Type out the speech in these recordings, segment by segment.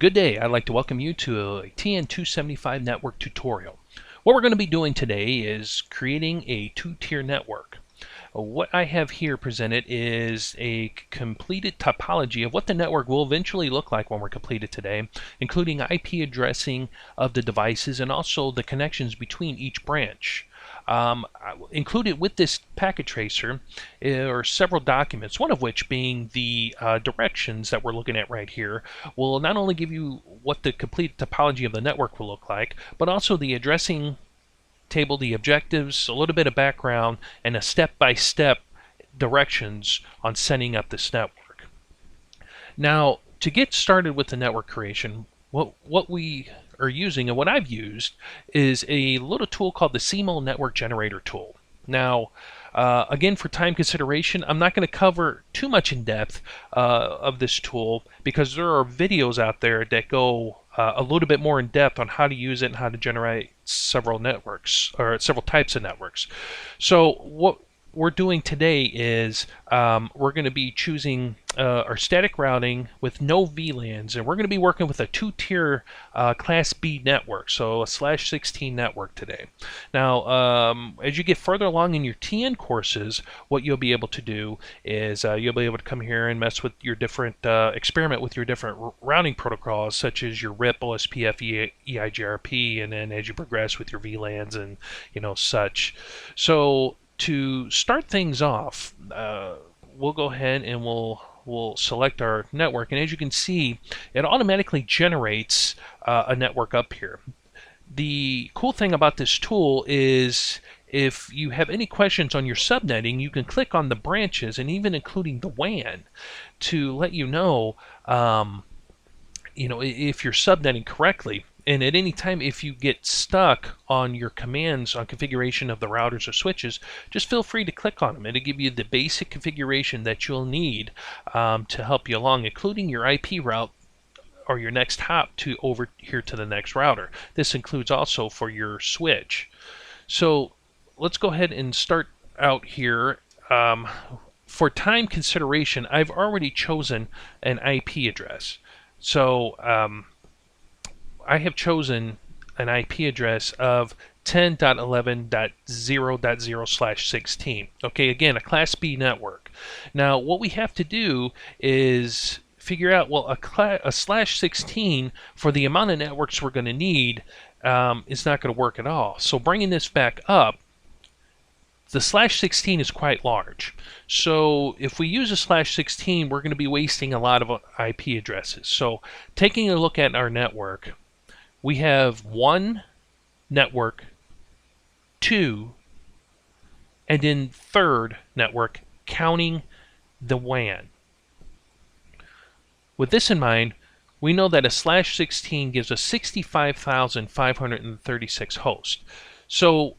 Good day. I'd like to welcome you to a TN275 network tutorial. What we're going to be doing today is creating a two-tier network. What I have here presented is a completed topology of what the network will eventually look like when we're completed today, including IP addressing of the devices and also the connections between each branch. Included with this packet tracer are several documents, one of which being the directions that we're looking at right here will not only give you what the complete topology of the network will look like, but also the addressing table, the objectives, a little bit of background, and a step-by-step directions on setting up this network. Now, to get started with the network creation, what we are using and what I've used is a little tool called the CMO Network Generator tool. Now, again, for time consideration, I'm not going to cover too much in depth of this tool because there are videos out there that go a little bit more in depth on how to use it and how to generate several networks or several types of networks. So what we're doing today is we're going to be choosing our static routing with no VLANs, and we're going to be working with a two-tier Class B network, so a /16 network today. Now, as you get further along in your TN courses, what you'll be able to do is you'll be able to come here and mess with your different, experiment with your different routing protocols, such as your RIP, OSPF, EIGRP, and then as you progress with your VLANs and such. So to start things off, we'll go ahead and we'll select our network, and as you can see, it automatically generates a network up here. The cool thing about this tool is if you have any questions on your subnetting, you can click on the branches and even including the WAN to let you know, if you're subnetting correctly. And at any time, if you get stuck on your commands on configuration of the routers or switches, just feel free to click on them. It'll give you the basic configuration that you'll need to help you along, including your IP route or your next hop to over here to the next router. This includes also for your switch. So let's go ahead and start out here. For time consideration, I've already chosen an IP address. So I have chosen an IP address of 10.11.0.0/16. Okay, again, a Class B network. Now, what we have to do is figure out, well, a /16 for the amount of networks we're going to need is not going to work at all. So bringing this back up, the /16 is quite large. So if we use a /16, we're going to be wasting a lot of IP addresses. So taking a look at our network, we have 1 network, 2, and then 3rd network, counting the WAN. With this in mind, we know that a /16 gives us 65,536 hosts. So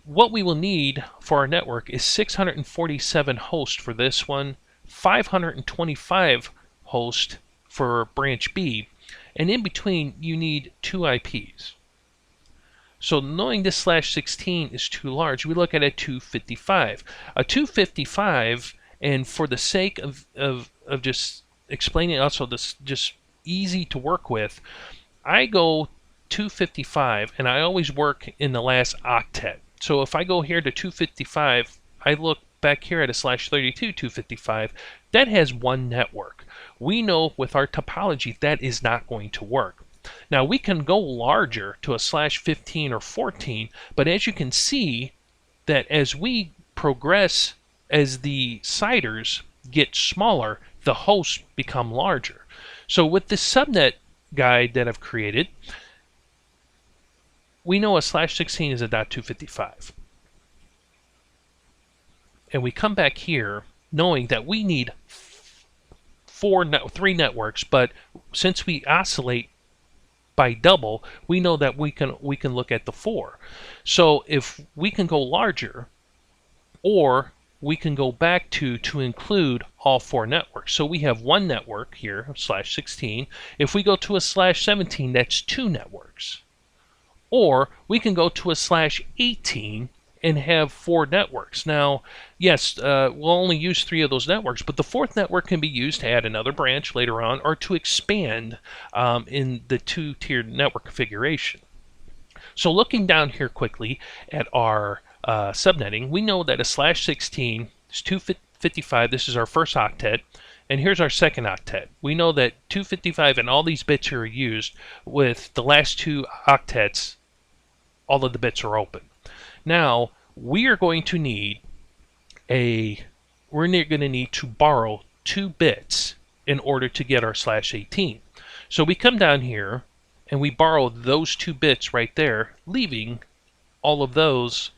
what we will need for our network is 647 hosts for this one, 525 hosts for branch B, and in between you need 2 IPs. So knowing this /16 is too large, we look at a 255. A 255, and for the sake of just explaining also this just easy to work with, I go 255 and I always work in the last octet. So if I go here to 255, I look back here at a /32 255, that has 1 network. We know with our topology that is not going to work. Now we can go larger to a /15 or 14, but as you can see that as we progress, as the CIDRs get smaller, the hosts become larger. So with this subnet guide that I've created, we know a /16 is a .255. And we come back here knowing that we need 3 networks, but since we oscillate by double, we know that we can look at the 4. So if we can go larger, or we can go back to include all 4 networks. So we have 1 network here, /16. If we go to a /17, that's 2 networks. Or we can go to a /18, and have 4 networks. Now, yes, we'll only use 3 of those networks, but the 4th network can be used to add another branch later on or to expand in the 2-tiered network configuration. So looking down here quickly at our subnetting, we know that a /16 is 255. This is our first octet. And here's our second octet. We know that 255 and all these bits are used. With the last 2 octets, all of the bits are open. Now, we are going to need to borrow 2 bits in order to get our /18. So we come down here and we borrow those 2 bits right there, leaving all of those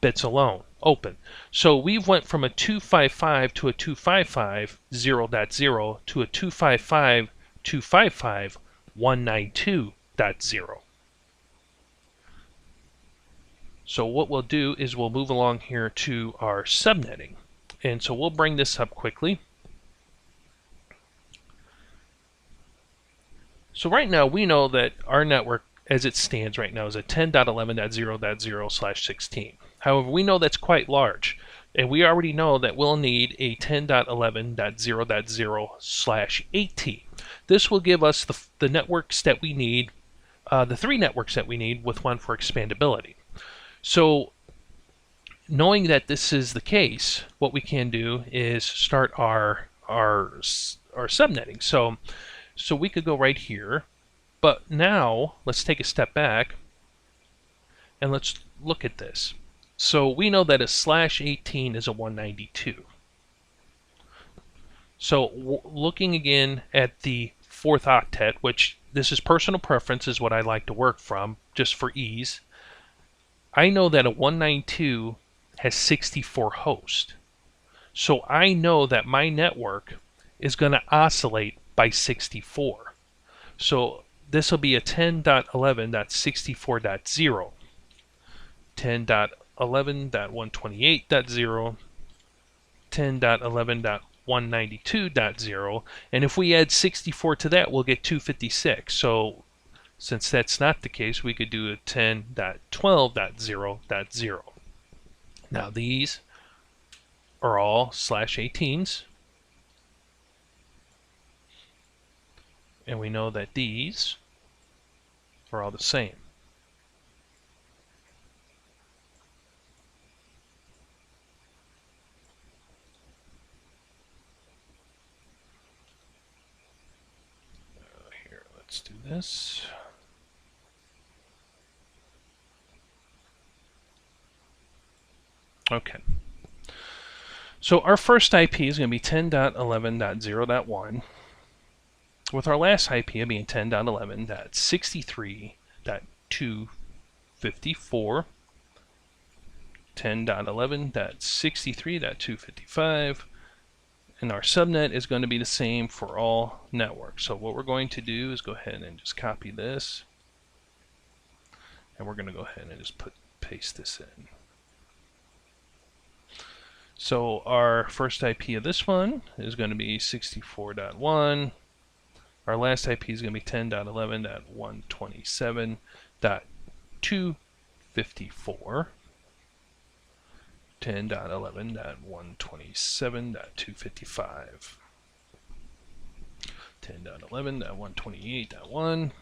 bits alone, open. So we went from a 255 to a 255 0.0 to a 255 255 192.0. So what we'll do is we'll move along here to our subnetting. And so we'll bring this up quickly. So right now we know that our network as it stands right now is at 10.11.0.0/16. However, we know that's quite large, and we already know that we'll need a 10.11.0.0/18. This will give us the networks that we need, the 3 networks that we need with 1 for expandability. So knowing that this is the case, what we can do is start our subnetting. So we could go right here, but now let's take a step back and let's look at this. So we know that a /18 is a 192. So looking again at the 4th octet, which this is personal preference, is what I like to work from just for ease. I know that a 192 has 64 hosts. So I know that my network is going to oscillate by 64. So this will be a 10.11.64.0, 10.11.128.0, 10.11.192.0, and if we add 64 to that, we'll get 256. So since that's not the case, we could do a 10.12.0.0. Now these are all /18s, and we know that these are all the same. Here, let's do this. Okay. So our first IP is going to be 10.11.0.1, with our last IP being 10.11.63.254, 10.11.63.255, and our subnet is going to be the same for all networks. So what we're going to do is go ahead and just copy this, and we're going to go ahead and just paste this in. So our first IP of this one is going to be 64.1. Our last IP is going to be 10.11.127.254. 10.11.127.255. 10.11.128.1.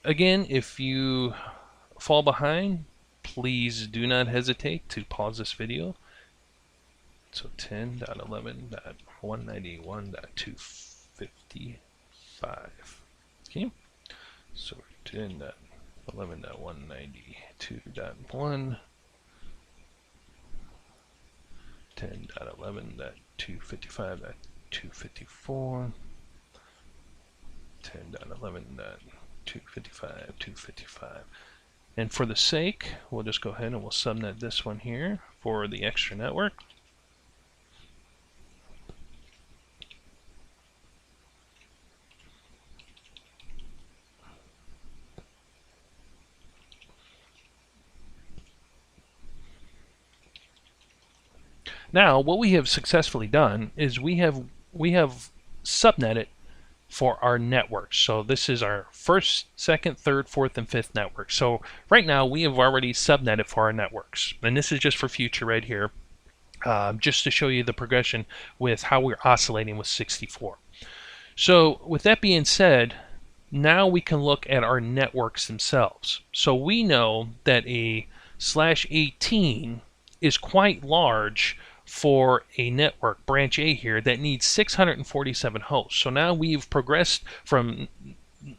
Again, if you fall behind, please do not hesitate to pause this video. So 10.11.191.255. Okay, so 10.11.192.1, 10.11.255.254, 10.11.255.255. And for the sake, we'll just go ahead and we'll subnet this one here for the extra network. Now, what we have successfully done is we have subnetted for our networks. So this is our first, second, third, fourth, and fifth network. So right now we have already subnetted for our networks, and this is just for future right here, just to show you the progression with how we're oscillating with 64. So with that being said, now we can look at our networks themselves. So we know that a /18 is quite large for a network, branch A here, that needs 647 hosts. So now we've progressed from,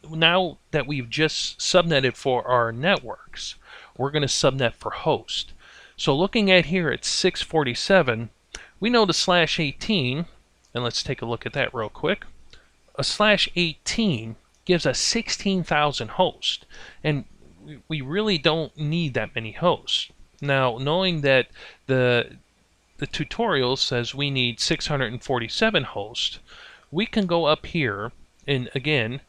now that we've just subnetted for our networks, we're going to subnet for host. So looking at here at 647, we know the /18, and let's take a look at that real quick. A /18 gives us 16,000 hosts, and we really don't need that many hosts. Now, knowing that the tutorial says we need 647 hosts, we can go up here, and again,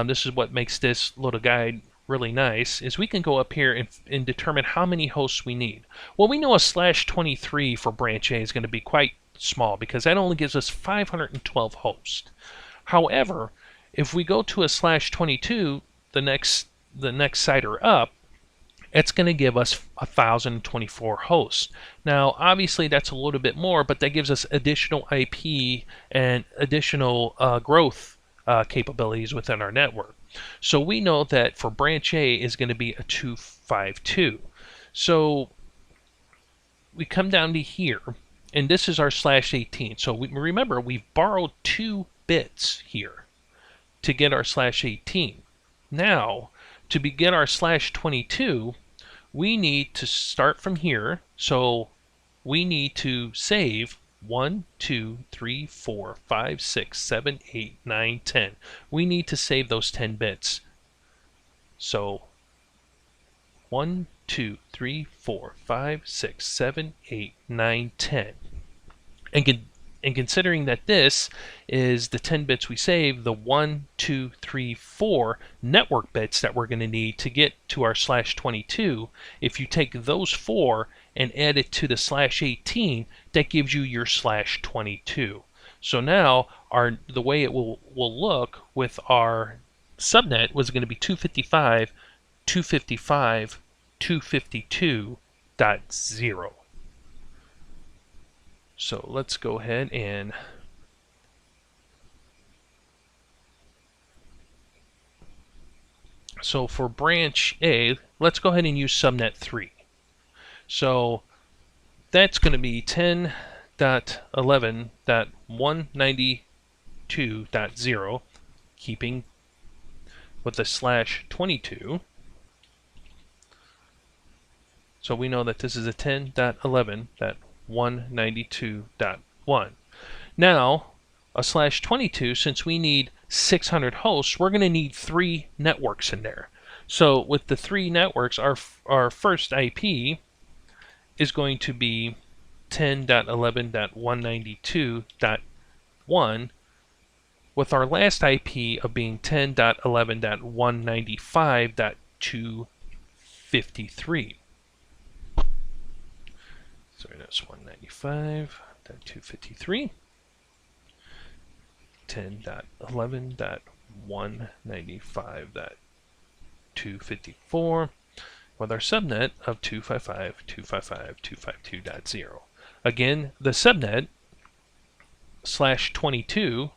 this is what makes this little guide really nice, is we can go up here and determine how many hosts we need. Well, we know a /23 for branch A is going to be quite small because that only gives us 512 hosts. However, if we go to a /22, the next CIDR up, it's going to give us 1,024 hosts. Now, obviously, that's a little bit more, but that gives us additional IP and additional growth capabilities within our network. So we know that for branch A is going to be a 252. So we come down to here, and this is our /18. So remember, we've borrowed 2 bits here to get our /18. Now, to begin our /22, we need to start from here. So we need to save 1, 2, 3, 4, 5, 6, 7, 8, 9, 10. We need to save those 10 bits. So 1, 2, 3, 4, 5, 6, 7, 8, 9, 10. And considering that this is the 10 bits we save, the 1, 2, 3, 4 network bits that we're going to need to get to our /22, if you take those 4 and add it to the /18, that gives you your /22. So now the way it will look with our subnet was going to be 255, 255, 252.0. So let's go ahead and so for branch A, let's go ahead and use subnet 3. So that's going to be 10.11.192.0, keeping with the /22. So we know that this is a 10.11.192.1. Now, a /22, since we need 600 hosts, we're going to need 3 networks in there. So with the 3 networks, our first IP is going to be 10.11.192.1, with our last IP of being 10.11.195.253. Sorry, that's 195.253. 10.11.195.254 with our subnet of 255.255.252.0. Again, the subnet /22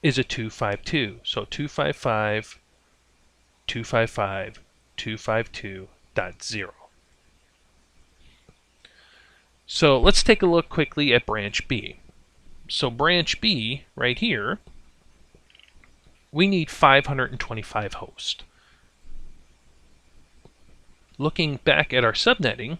is a 252, so 255.255.252.0. So let's take a look quickly at branch B. So branch B, right here, we need 525 hosts. Looking back at our subnetting,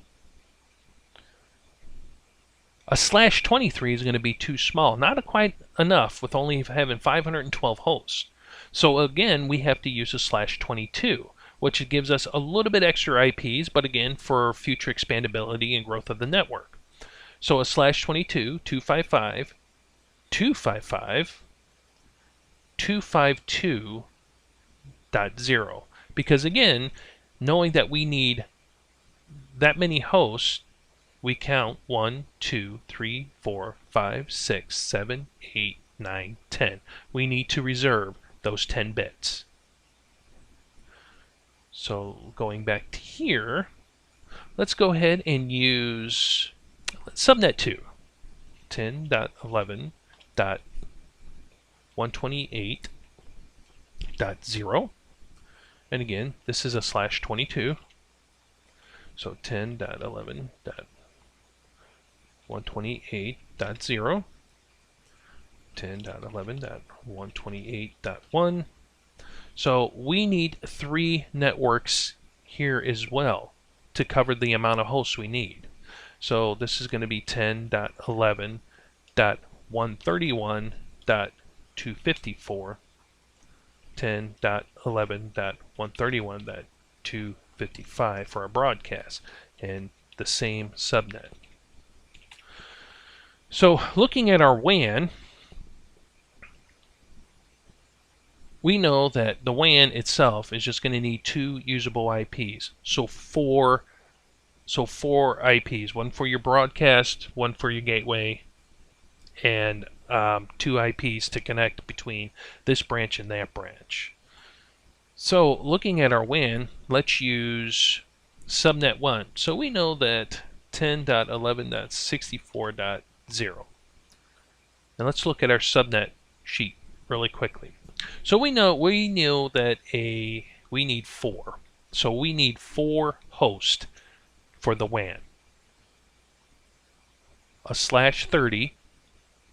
a /23 is going to be too small, not quite enough with only having 512 hosts. So again, we have to use a /22, which gives us a little bit extra IPs, but again, for future expandability and growth of the network. So a /22, 255, 255, 252.0. Because again, knowing that we need that many hosts, we count 1, 2, 3, 4, 5, 6, 7, 8, 9, 10. We need to reserve those 10 bits. So going back to here, let's go ahead and use subnet 2, 10.11.128.0. And again, this is a /22. So 10.11.128.0, 10.11.128.1. So we need 3 networks here as well to cover the amount of hosts we need. So this is going to be 10.11.131.254, 10.11.131.255 for our broadcast, and the same subnet. So looking at our WAN, we know that the WAN itself is just going to need 2 usable IPs. So four IPs, one for your broadcast, one for your gateway, and 2 IPs to connect between this branch and that branch. So looking at our WAN, let's use subnet 1. So we know that 10.11.64.0. Now let's look at our subnet sheet really quickly. So we know that we need 4. So we need 4 hosts for the WAN. A /30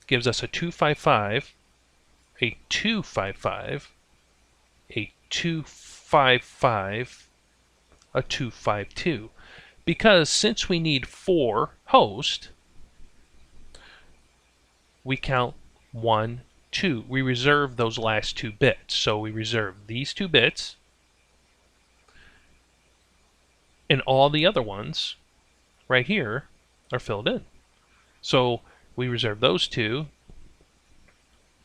gives us a 255, a 255, a 255, a 252. Because since we need 4 hosts, we count 1, 2. We reserve those last 2 bits. So we reserve these 2 bits, and all the other ones right here are filled in. So we reserve those 2,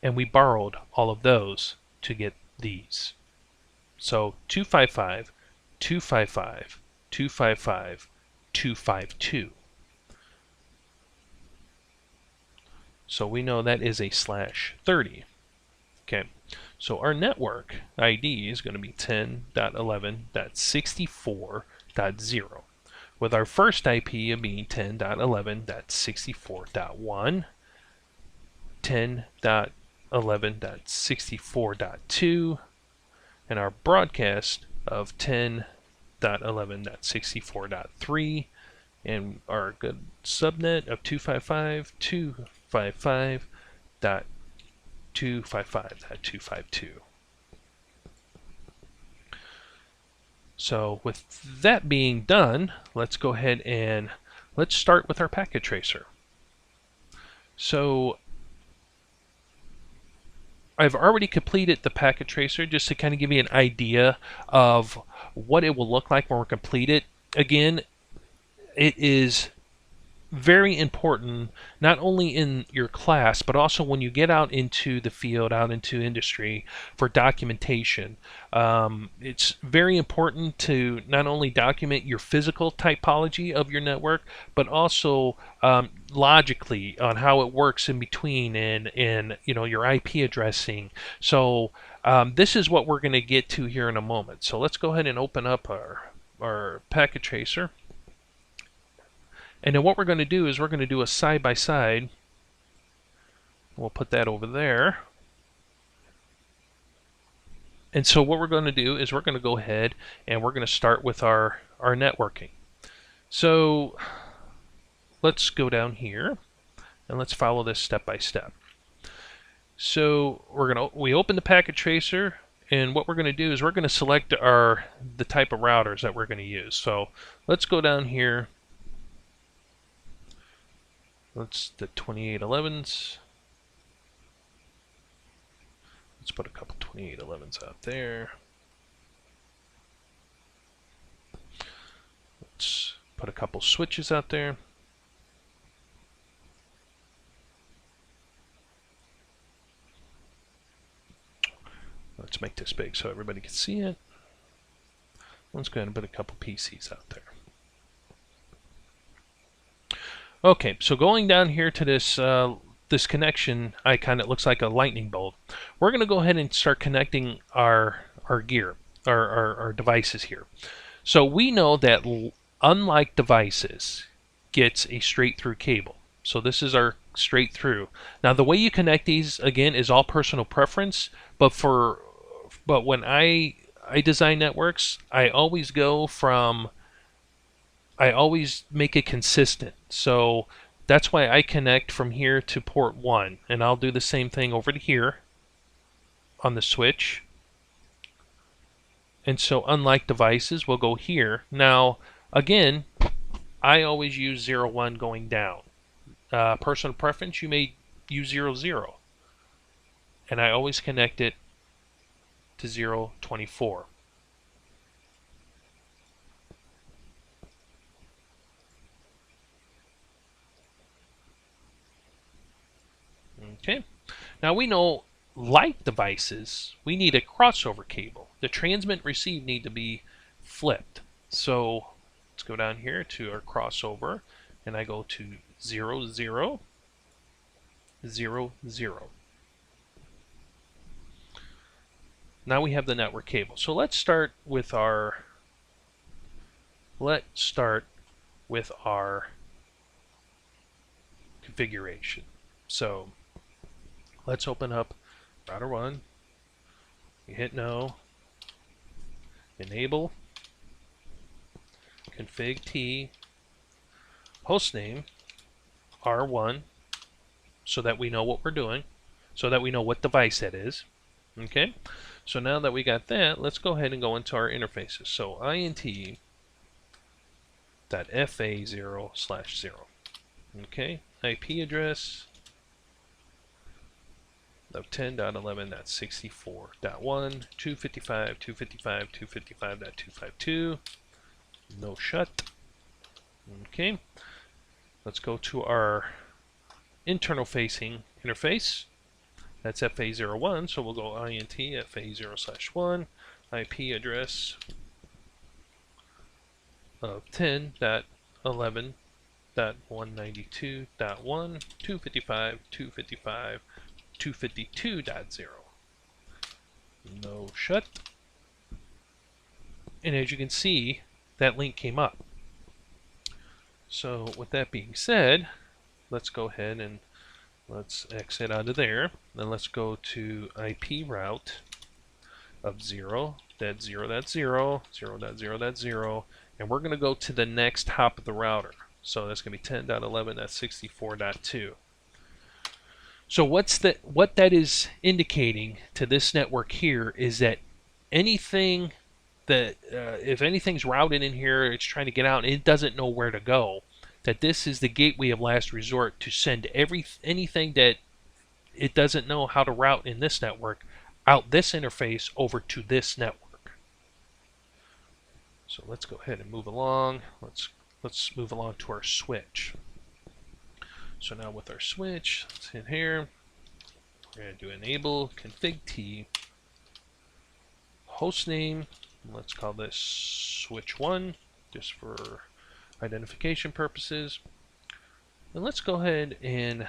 and we borrowed all of those to get these. So 255, 255, 255, 252. So we know that is a /30. Okay, so our network ID is going to be 10.11.64.0, with our first IP being 10.11.64.1, 10.11.64.2, and our broadcast of 10.11.64.3, and our good subnet of 255.255.255.252. So with that being done, let's go ahead and let's start with our packet tracer. So I've already completed the packet tracer just to kind of give you an idea of what it will look like when we're completed. Again, it is very important not only in your class but also when you get out into the field, out into industry for documentation. It's very important to not only document your physical typology of your network but also logically on how it works in between and you know, your IP addressing. So this is what we're going to get to here in a moment. So let's go ahead and open up our packet tracer. And then what we're going to do is we're going to do a side-by-side. We'll put that over there. And so what we're going to do is we're going to go ahead and we're going to start with our networking. So let's go down here and let's follow this step by step. So we open the packet tracer, and what we're going to do is we're going to select the type of routers that we're going to use. So let's go down here. Let's the 2811s. Let's put a couple 2811s out there. Let's put a couple switches out there. Let's make this big so everybody can see it. Let's go ahead and put a couple PCs out there. Okay, so going down here to this this connection icon that looks like a lightning bolt, we're going to go ahead and start connecting our gear, our devices here. So we know that unlike devices gets a straight through cable. So this is our straight through. Now the way you connect these again is all personal preference, but when I design networks, I always make it consistent. So that's why I connect from here to port 1, and I'll do the same thing over to here on the switch. And so unlike devices, we'll go here. Now again, I always use 0, 1 going down. Personal preference, you may use 0, 0. And I always connect it to 0, 24. Okay. Now we know, like devices, we need a crossover cable. The transmit receive need to be flipped. So let's go down here to our crossover, and I go to 0, 0, 0, 0. Now we have the network cable. So let's start with our configuration. So let's open up router 1. You hit no. Enable. Config T. Hostname R1, so that we know what we're doing, so that we know what device that is. Okay. So now that we got that, let's go ahead and go into our interfaces. So int.fa0/0. Okay. IP address of 10.11.64.1, 255.255.255.252. No shut. Okay. Let's go to our internal facing interface. That's FA01, so we'll go INT FA0/1, IP address of 10.11.192.1, 255.255.252.0. No shut. And as you can see, that link came up. So with that being said, let's go ahead and let's exit out of there. Then let's go to IP route of 0.0.0.0.0.0, and we're going to go to the next hop of the router. So that's going to be 10.11.64.2. So what that is indicating to this network here is that anything that if anything's routed in here, it's trying to get out and it doesn't know where to go, that this is the gateway of last resort to send anything that it doesn't know how to route in this network out this interface over to this network. So let's go ahead and move along. Let's move along to our switch. So now with our switch, let's hit here. We're going to do enable config T hostname. Let's call this switch 1 just for identification purposes. And let's go ahead and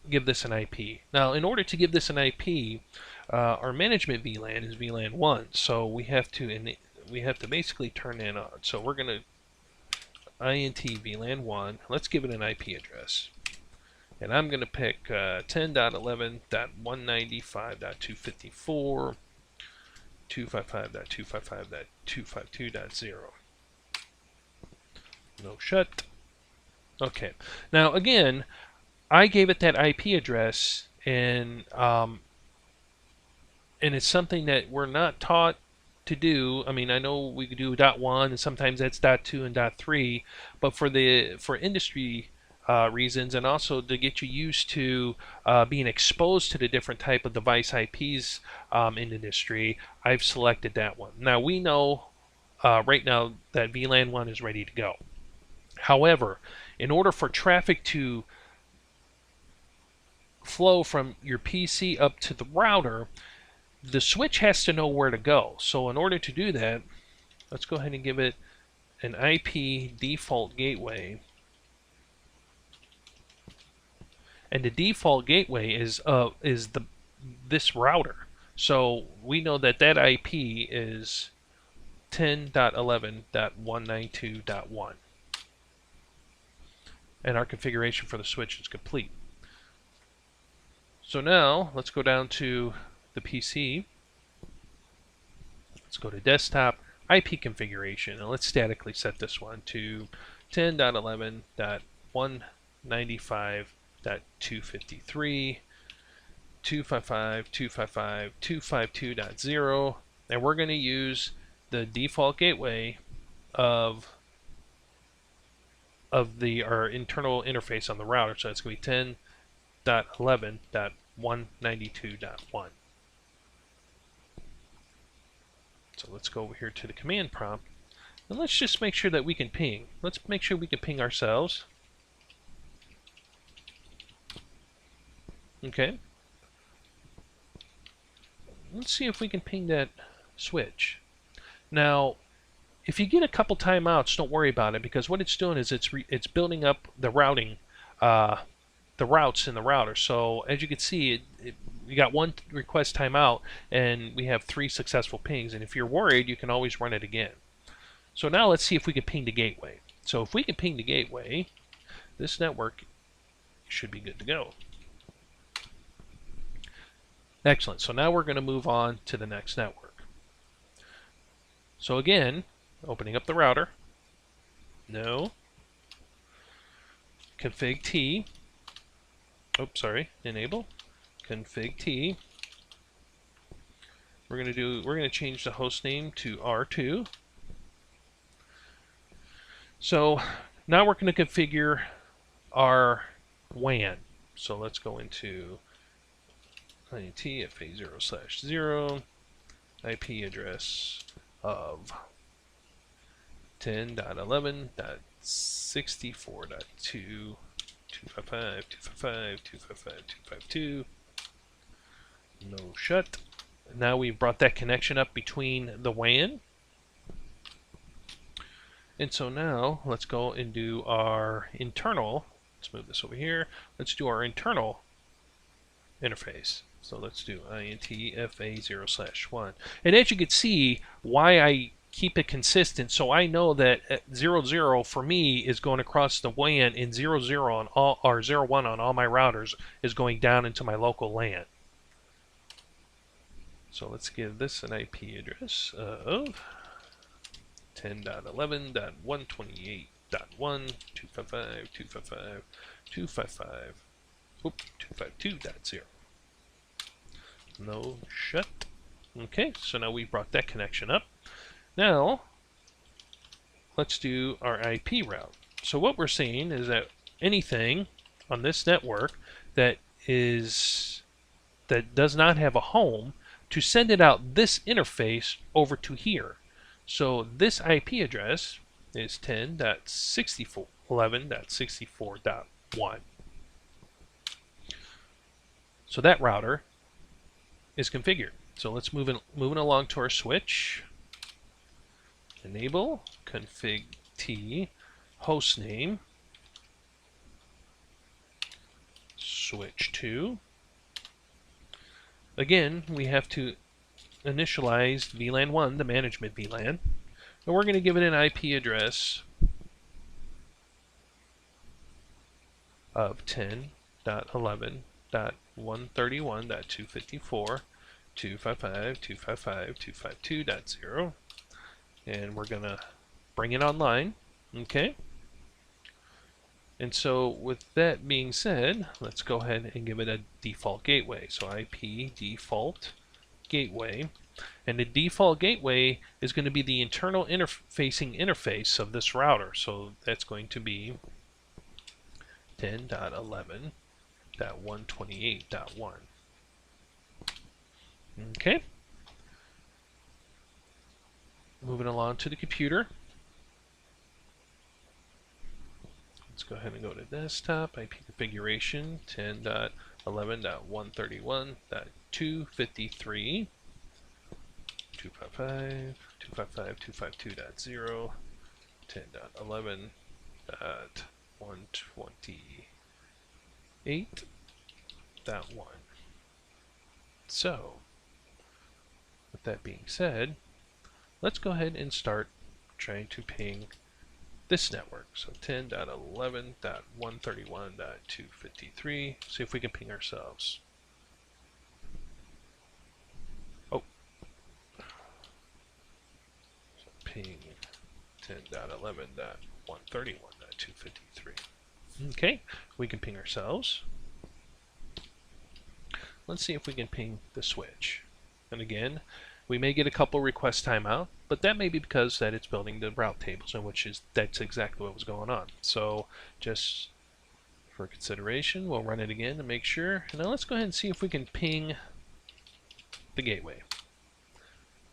give this an IP. Now, in order to give this an IP, our management VLAN is VLAN 1, so we have to basically turn that on. So we're going to INT VLAN 1. Let's give it an IP address. And I'm going to pick 10.11.195.254. 255.255.252.0. No shut. Okay. Now again, I gave it that IP address, and it's something that we're not taught to do. I mean, I know we could do .1, and sometimes that's .2 and .3, but for industry reasons, and also to get you used to being exposed to the different type of device IPs in industry, I've selected that one. Now we know right now that VLAN 1 is ready to go. However, in order for traffic to flow from your PC up to the router, the switch has to know where to go. So in order to do that, let's go ahead and give it an IP default gateway. and the default gateway is this router. So we know that that IP is 10.11.192.1, and our configuration for the switch is complete. So now let's go down to the PC. Let's go to desktop, IP configuration, and let's statically set this one to 10.11.195.253, 255.255.252.0, and we're going to use the default gateway of our internal interface on the router. So it's going to be 10.11.192.1. So let's go over here to the command prompt, and let's just make sure that we can ping. Let's make sure we can ping ourselves. Okay. Let's see if we can ping that switch. Now, if you get a couple timeouts, don't worry about it, because what it's doing is it's building up the routing, the routes in the router. So as you can see, we got one request timeout, and we have 3 successful pings. And if you're worried, you can always run it again. So now let's see if we can ping the gateway. So if we can ping the gateway, this network should be good to go. Excellent. So now we're going to move on to the next network. So again, opening up the router. No. Config T. Oops, sorry. Enable. Config T. We're going to change the host name to R2. So now we're going to configure our WAN. So let's go into INTFA0/0, IP address of 10.11.64.2, 255.255.255.252. No shut. Now we've brought that connection up between the WAN. And so now let's go and do our internal. Let's move this over here. Let's do our internal interface. So let's do INTFA0/1. And as you can see, why I keep it consistent, so I know that 00 for me is going across the WAN, and 00 on all, or 01 on all my routers is going down into my local LAN. So let's give this an IP address of 10.11.128.1, 255.255.252.0. No shut. Okay, so now we brought that connection up. Now, let's do our IP route. So what we're seeing is that anything on this network that does not have a home, to send it out this interface over to here. So this IP address is 10.11.64.1. So that router is configured. So let's moving along to our switch. Enable config T hostname switch 2. Again, we have to initialize VLAN 1, the management VLAN, and we're going to give it an IP address of 10.11.131.254.255.255.252.0, and we're going to bring it online. Okay. And so with that being said, let's go ahead and give it a default gateway. So IP default gateway, and the default gateway is going to be the internal interface of this router. So that's going to be 10.11.128.1. Okay. Moving along to the computer. Let's go ahead and go to desktop, IP configuration, 10.11.131.253, 255.252.0, 10.11.128, So, with that being said, let's go ahead and start trying to ping this network. So 10.11.131.253. See if we can ping ourselves. Oh. So ping 10.11.131.253. Okay, we can ping ourselves. Let's see if we can ping the switch. And again, we may get a couple request timeout, but that may be because that it's building the route tables, and that's exactly what was going on. So just for consideration, we'll run it again to make sure. And now let's go ahead and see if we can ping the gateway.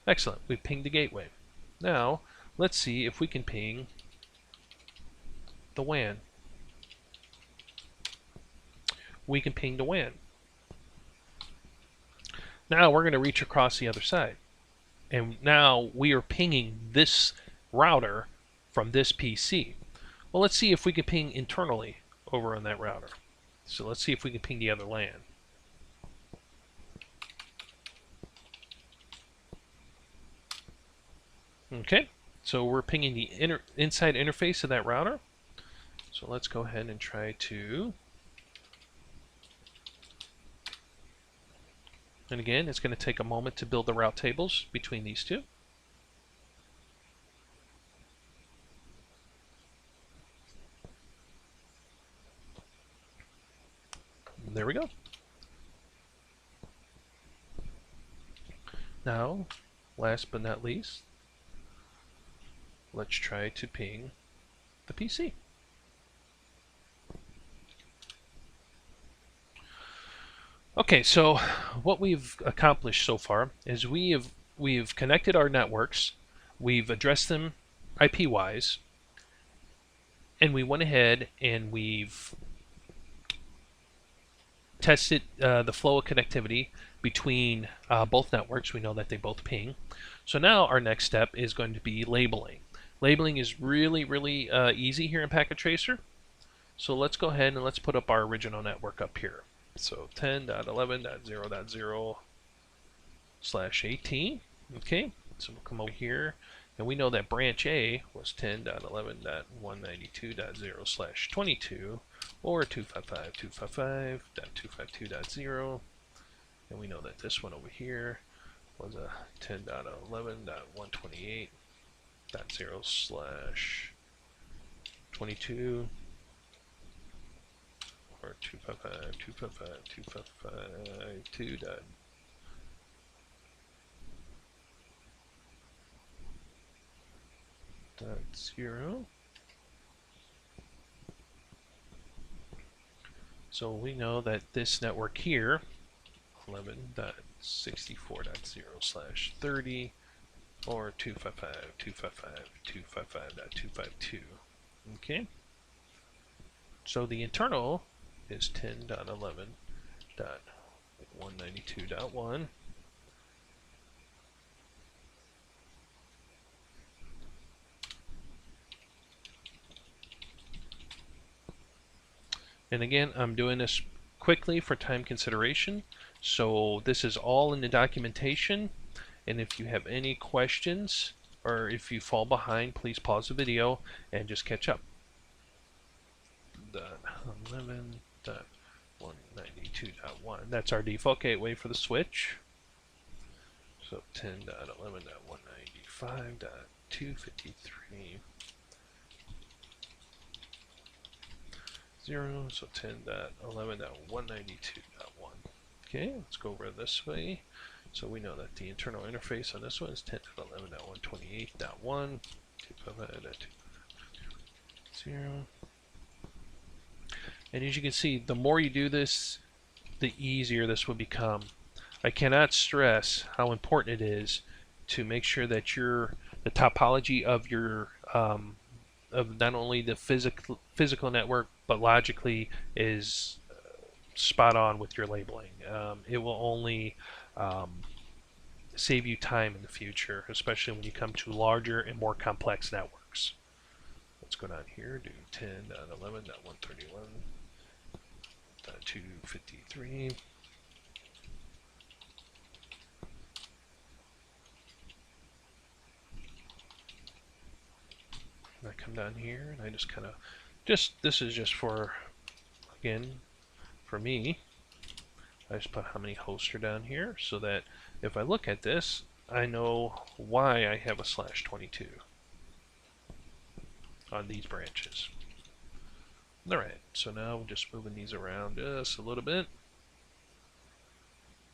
Excellent, we've pinged the gateway. Now let's see if we can ping the WAN. We can ping the WAN. Now we're going to reach across the other side. And now we are pinging this router from this PC. Well, let's see if we can ping internally over on that router. So let's see if we can ping the other LAN. Okay, so we're pinging the inside interface of that router. So let's go ahead and try to... And again, it's going to take a moment to build the route tables between these two. There we go. Now, last but not least, let's try to ping the PC. Okay, so what we've accomplished so far is we've connected our networks, we've addressed them IP-wise, and we went ahead and we've tested the flow of connectivity between both networks. We know that they both ping. So now our next step is going to be labeling. Labeling is really easy here in Packet Tracer. So let's go ahead and let's put up our original network up here. So 10.11.0.0/18. Okay, so we'll come over here, and we know that branch A was 10.11.192.0/22, or 255.255.252.0, and we know that this one over here was a 10.11.128.0/22, or 255.255.2.0. So we know that this network here, 11.64.0/30, or 255.255.255.252. Okay. So the internal is 10.11.192.1. And again, I'm doing this quickly for time consideration. So this is all in the documentation. And if you have any questions or if you fall behind, please pause the video and just catch up. 11.192.1. That's our default gateway for the switch. So 10.11.195.253.0. So 10.11.192.1. Okay, let's go over this way. So we know that the internal interface on this one is 10.11.128.1. 255.250. And as you can see, the more you do this, the easier this will become. I cannot stress how important it is to make sure that the topology of your of not only the physical network, but logically is spot on with your labeling. It will only save you time in the future, especially when you come to larger and more complex networks. Let's go down here, do 10.11.131. 253. And I come down here and I just kind of, this is just for, again, for me. I just put how many hosts are down here so that if I look at this, I know why I have a /22 on these branches. Alright, so now we're just moving these around just a little bit.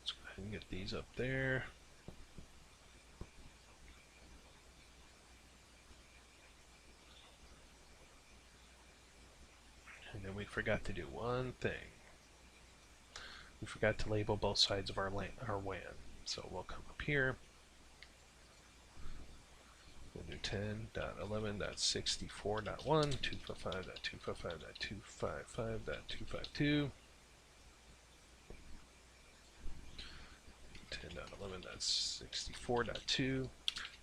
Let's go ahead and get these up there. And then we forgot to do one thing. We forgot to label both sides of our WAN. So we'll come up here. We'll do 10.11.64.1, 255.255.255.252. 10.11.64.2,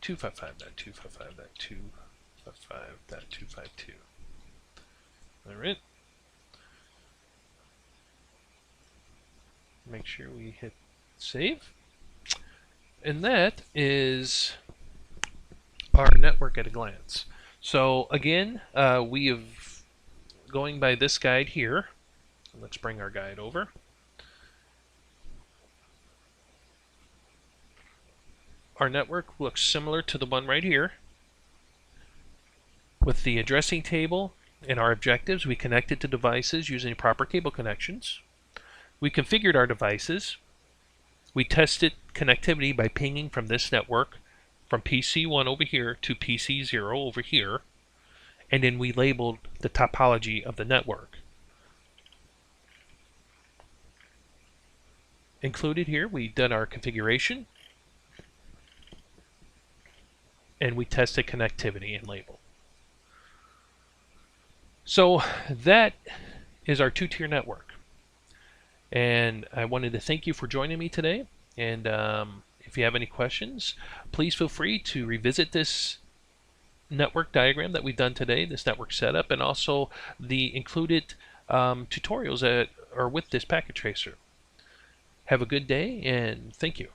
255.255.255.252. Alright. Make sure we hit save. And that is our network at a glance. So again, we have, going by this guide here, let's bring our guide over. Our network looks similar to the one right here. With the addressing table and our objectives, we connected to devices using proper cable connections. We configured our devices. We tested connectivity by pinging from this network from PC1 over here to PC0 over here, and then we labeled the topology of the network. Included here, we done our configuration, and we tested connectivity and label. So that is our two-tier network. And I wanted to thank you for joining me today. And if you have any questions, please feel free to revisit this network diagram that we've done today, this network setup, and also the included tutorials that are with this packet tracer. Have a good day, and thank you.